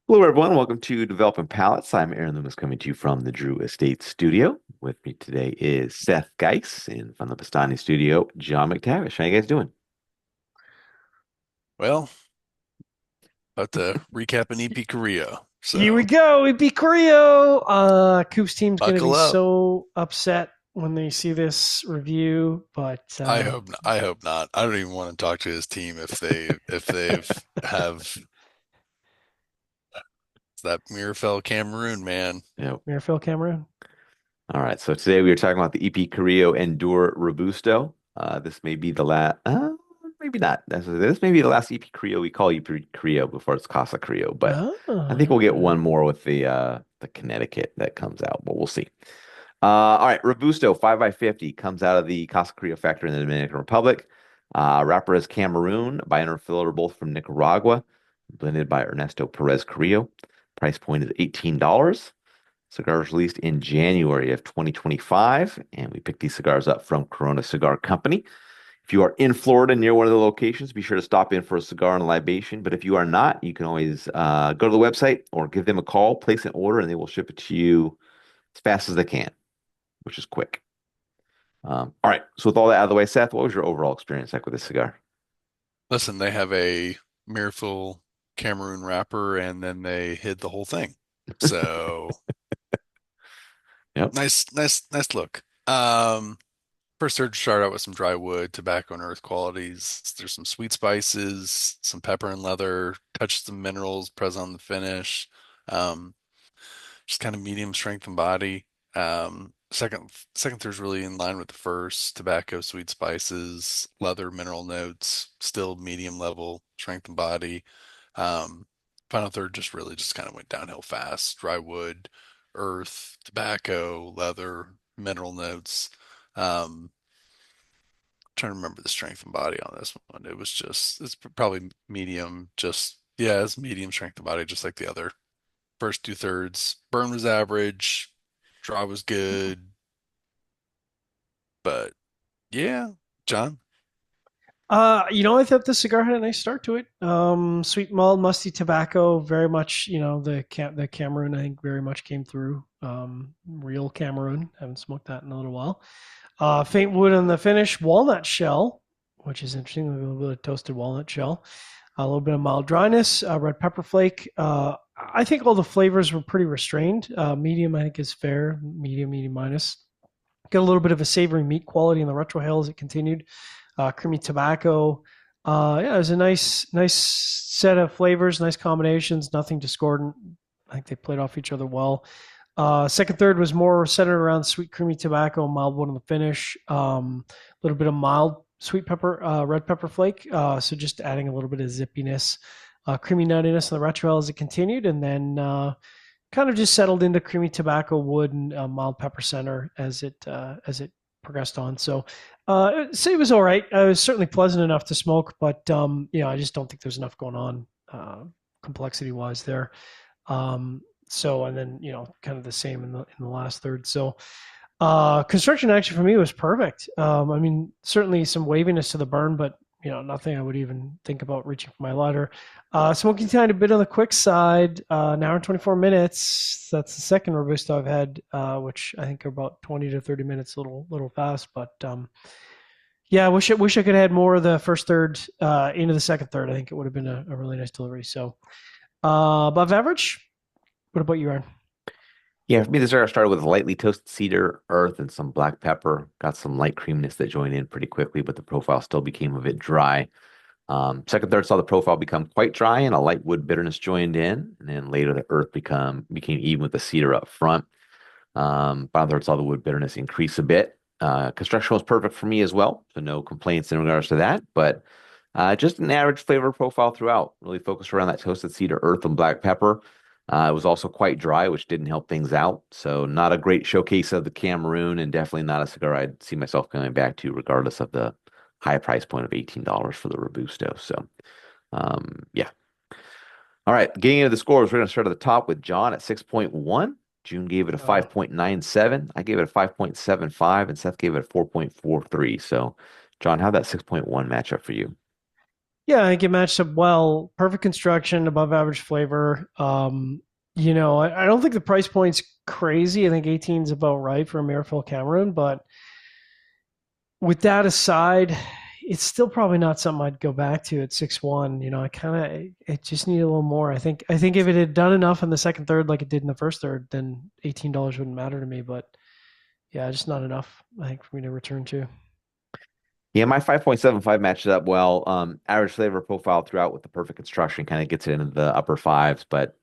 Hello, everyone. Welcome to Developing Palates. I'm Aaron Loomis coming to you from the Drew Estate Studio. With me today is Seth Geis, and from the Bastani Studio, John McTavish. How you guys doing? Well, about to recap an EP Carrillo. Here we So go. We beat Carrillo. Coop's team's going to be buckle up. so upset when they see this review, but I hope not. I don't even want to talk to his team if they've have that Mirafell Cameroon man. Yep. Mirafil Cameroon. All right. So today we are talking about the EP Carrillo Endure Robusto. This may be the last, maybe not. This may be the last EP Carrillo we call EP Carrillo before it's Casa Carrillo, but I think we'll get one Oh, more with the Connecticut that comes out, but we'll see. All right, Robusto 5x50 comes out of the Casa Carrillo factory in the Dominican Republic. Wrapper is Cameroon, binder and filler both from Nicaragua, blended by Ernesto Perez Carrillo. Price point is $18. Cigars released in January of 2025, and we picked these cigars up from Corona Cigar Company. If you are in Florida near one of the locations, be sure to stop in for a cigar and a libation. But if you are not, you can always go to the website or give them a call, place an order, and they will ship it to you as fast as they can, which is quick. All right. So with all that out of the way, Seth, what was your overall experience like with this cigar? Listen, they have a Mirafell Cameroon wrapper, and then they hid the whole thing. So Yep. nice look. First surge start out with some dry wood, tobacco, and earth qualities. There's some sweet spices, some pepper and leather, touch some minerals present on the finish. Um, just kind of medium strength and body. Second there's really in line with the first, tobacco, sweet spices, leather, mineral notes, still medium level strength and body. Um, Final third just really just kind of went downhill fast. Dry wood, earth, tobacco, leather, mineral notes. Um, Trying to remember the strength and body on this one. It's probably medium, just yeah, it's medium strength and body, just like the other. First two thirds, burn was average, draw was good, but yeah, John. I thought the cigar had a nice start to it. Sweet malt, musty tobacco, very much, the Cameroon, I think, very much came through. Real Cameroon. Haven't smoked that in a little while. Faint wood on the finish, walnut shell, which is interesting. A little bit of toasted walnut shell, a little bit of mild dryness, red pepper flake. I think all the flavors were pretty restrained. Medium, I think, is fair. Medium minus. Got a little bit of a savory meat quality in the retrohale as it continued. Creamy tobacco. Yeah, it was a nice set of flavors, nice combinations, nothing discordant. I think they played off each other well. Second, third was more centered around sweet, creamy tobacco, mild one on the finish. A little bit of mild sweet pepper, red pepper flake. So just adding a little bit of zippiness, creamy nuttiness in the retro as it continued, and then kind of just settled into creamy tobacco, wood, and mild pepper center as it progressed on. So it was all right. It was certainly pleasant enough to smoke, but I just don't think there's enough going on complexity wise there. And then kind of the same in the last third. So construction action for me was perfect. I mean, certainly some waviness to the burn, but nothing I would even think about reaching for my lighter. Smoking time a bit on the quick side, an hour and 24 minutes. That's the second Robusto I've had, which I think are about 20 to 30 minutes, little fast. But yeah, I wish I could have had more of the first third into the second third. I think it would have been a really nice delivery. So above average. What about you, Aaron? Yeah, for me, the cigar started with lightly toasted cedar, earth, and some black pepper. Got some light creaminess that joined in pretty quickly, but the profile still became a bit dry. Second, third saw the profile become quite dry and a light wood bitterness joined in, and then later the earth became even with the cedar up front. Final third saw the wood bitterness increase a bit. Construction was perfect for me as well, so no complaints in regards to that. But just an average flavor profile throughout, really focused around that toasted cedar, earth, and black pepper. It was also quite dry, which didn't help things out. So not a great showcase of the Cameroon, and definitely not a cigar I'd see myself coming back to, regardless of the high price point of $18 for the Robusto. So yeah. All right, getting into the scores, we're going to start at the top with John at 6.1. June gave it a Uh, 5.97. I gave it a 5.75, and Seth gave it a 4.43. So, John, how'd that 6.1 match up for you? Yeah, I think it matched up well. Perfect construction, above average flavor. I don't think the price point's crazy. I think 18 is about right for a Mirafell Cameroon, but with that aside, it's still probably not something I'd go back to at 6-1. I kind of it just need a little more. I think if it had done enough in the second third like it did in the first third, then $18 wouldn't matter to me. But yeah, just not enough. I think for me to return to. Yeah, my 5.75 matches up well. Average flavor profile throughout with the perfect construction kind of gets it into the upper fives, but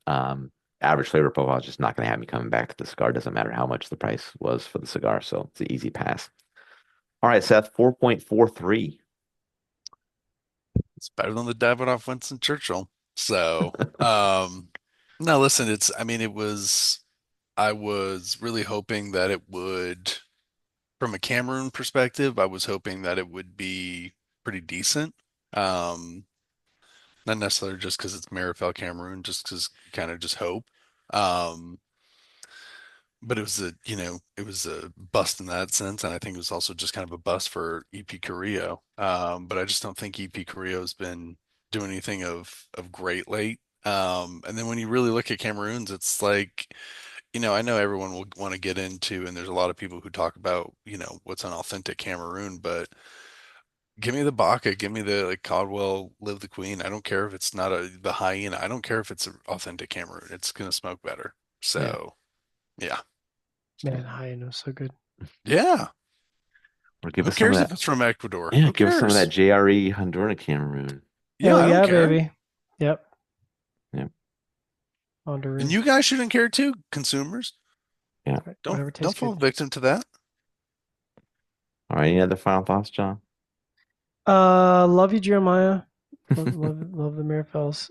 average flavor profile is just not going to have me coming back to the cigar. Doesn't matter how much the price was for the cigar, so it's an easy pass. All right, Seth, 4.43. It's better than the Davidoff Winston Churchill. So, no, listen, I mean, I was really hoping that it would, from a Cameroon perspective, I was hoping that it would be pretty decent. Um, Not necessarily just because it's Marifel Cameroon, just because kind of just hope. Um, but it was a bust in that sense, and I think it was also just kind of a bust for EP Carrillo. But I just don't think EP Carrillo's been doing anything of great late. And then when you really look at Cameroons, it's like, I know everyone will want to get into, and there's a lot of people who talk about, what's an authentic Cameroon, but give me the Baka, give me the like Caldwell, Live the Queen. I don't care if it's not the hyena. I don't care if it's an authentic Cameroon. It's gonna smoke better. Yeah, So yeah. man, high know so good. Yeah. Or give Who us some of cares if that. it's from Ecuador? Yeah, Who give us some of that cares? JRE Honduran Cameroon. Yeah, Hell I don't yeah, care. baby. Yep, Yeah, And Honduran. you guys shouldn't care too, consumers. yeah. Right, Don't whatever don't tastes fall good. victim to that. All right, any other final thoughts, John? Love you, Jeremiah. Love the Mirafels.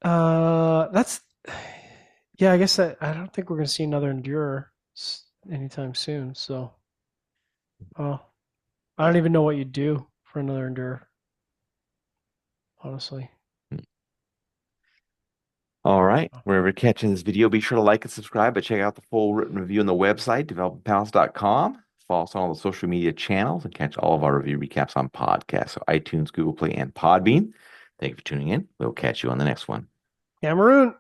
That's yeah. I guess I don't think we're gonna see another Endure anytime soon. So, oh, I don't even know what you'd do for another Endure, honestly. All right. Wherever you're catching this video, be sure to like and subscribe, but check out the full written review on the website, developingpalace.com. Follow us on all the social media channels and catch all of our review recaps on podcasts, so iTunes, Google Play, and Podbean. Thank you for tuning in. We'll catch you on the next one. Cameroon.